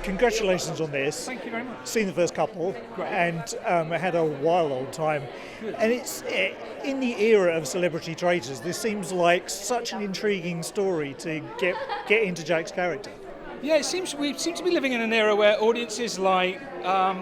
congratulations on this. Thank you very much. Seen the first couple. Great. And I had a wild old time. Good. And it's in the era of celebrity traitors, this seems like such an intriguing story to get into Jack's character. Yeah, we seem to be living in an era where audiences like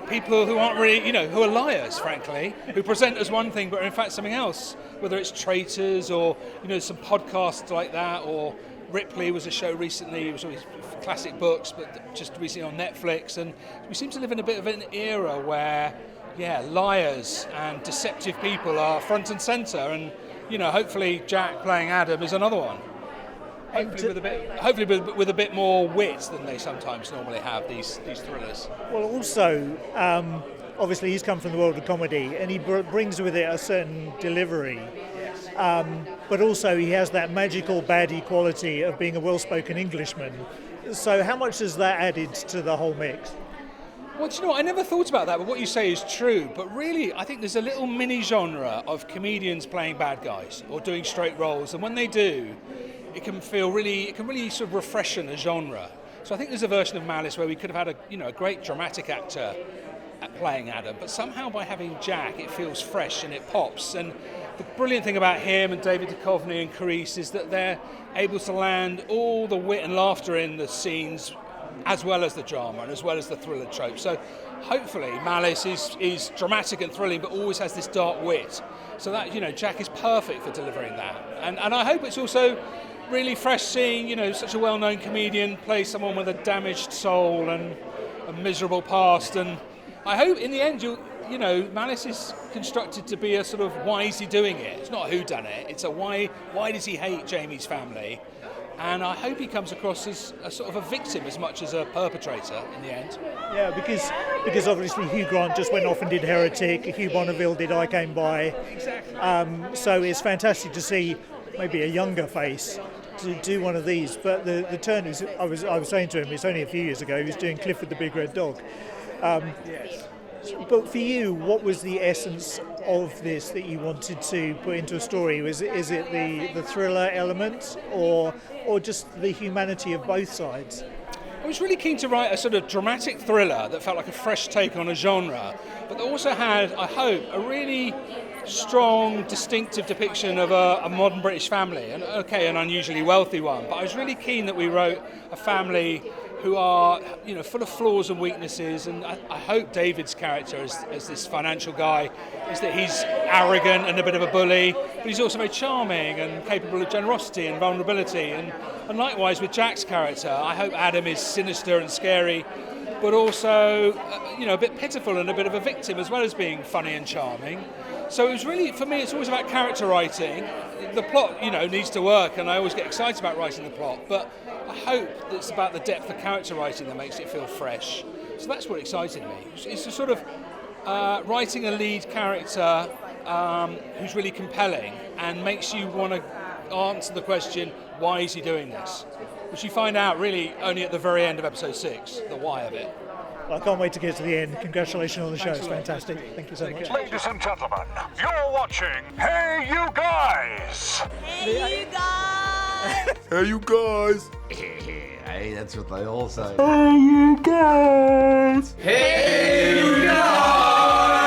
people who aren't really, who are liars, frankly, who present as one thing but are in fact something else. Whether it's Traitors or some podcasts like that, or Ripley was a show recently. It was always classic books, but just recently on Netflix. And we seem to live in a bit of an era where, liars and deceptive people are front and centre. And hopefully Jack playing Adam is another one. Hopefully with a bit more wit than they sometimes normally have, these thrillers. Well, also, obviously he's come from the world of comedy, and he brings with it a certain delivery. Yes. But also he has that magical baddie quality of being a well-spoken Englishman. So how much has that added to the whole mix? Well, do you know what? I never thought about that, but what you say is true. But really, I think there's a little mini-genre of comedians playing bad guys or doing straight roles, and when they do, it can really sort of refreshen a genre. So I think there's a version of Malice where we could have had a great dramatic actor at playing Adam, but somehow by having Jack, it feels fresh and it pops. And the brilliant thing about him and David Duchovny and Carice is that they're able to land all the wit and laughter in the scenes, as well as the drama and as well as the thriller trope. So hopefully Malice is dramatic and thrilling, but always has this dark wit. So that Jack is perfect for delivering that. And I hope it's also really fresh seeing, such a well-known comedian play someone with a damaged soul and a miserable past. And I hope in the end, Malice is constructed to be a sort of why is he doing it? It's not a whodunit. It's a why does he hate Jamie's family? And I hope he comes across as a sort of a victim as much as a perpetrator in the end. Yeah, because obviously Hugh Grant just went off and did Heretic. Hugh Bonneville did I Came By. Exactly. So it's fantastic to see maybe a younger face to do one of these. But the turn is, I was saying to him, it's only a few years ago, he was doing Clifford the Big Red Dog. Yes. But for you, what was the essence of this that you wanted to put into a story? Is it the thriller element or just the humanity of both sides? I was really keen to write a sort of dramatic thriller that felt like a fresh take on a genre, but that also had, I hope, a really strong, distinctive depiction of a modern British family, and an unusually wealthy one. But I was really keen that we wrote a family who are, full of flaws and weaknesses, and I hope David's character as this financial guy is that he's arrogant and a bit of a bully, but he's also very charming and capable of generosity and vulnerability. And likewise with Jack's character, I hope Adam is sinister and scary, but also, a bit pitiful and a bit of a victim, as well as being funny and charming. So it was really, for me, it's always about character writing. The plot, needs to work, and I always get excited about writing the plot, but I hope it's about the depth of character writing that makes it feel fresh. So that's what excited me. It's a sort of writing a lead character who's really compelling and makes you want to answer the question, why is he doing this? Which you find out really only at the very end of episode 6, the why of it. I can't wait to get to the end. Congratulations on the show. It's fantastic. Thank you so much. Ladies and gentlemen, you're watching Hey You Guys! Hey, you guys! Hey, you guys! Hey, that's what they all say. Hey, you guys! Hey, you guys!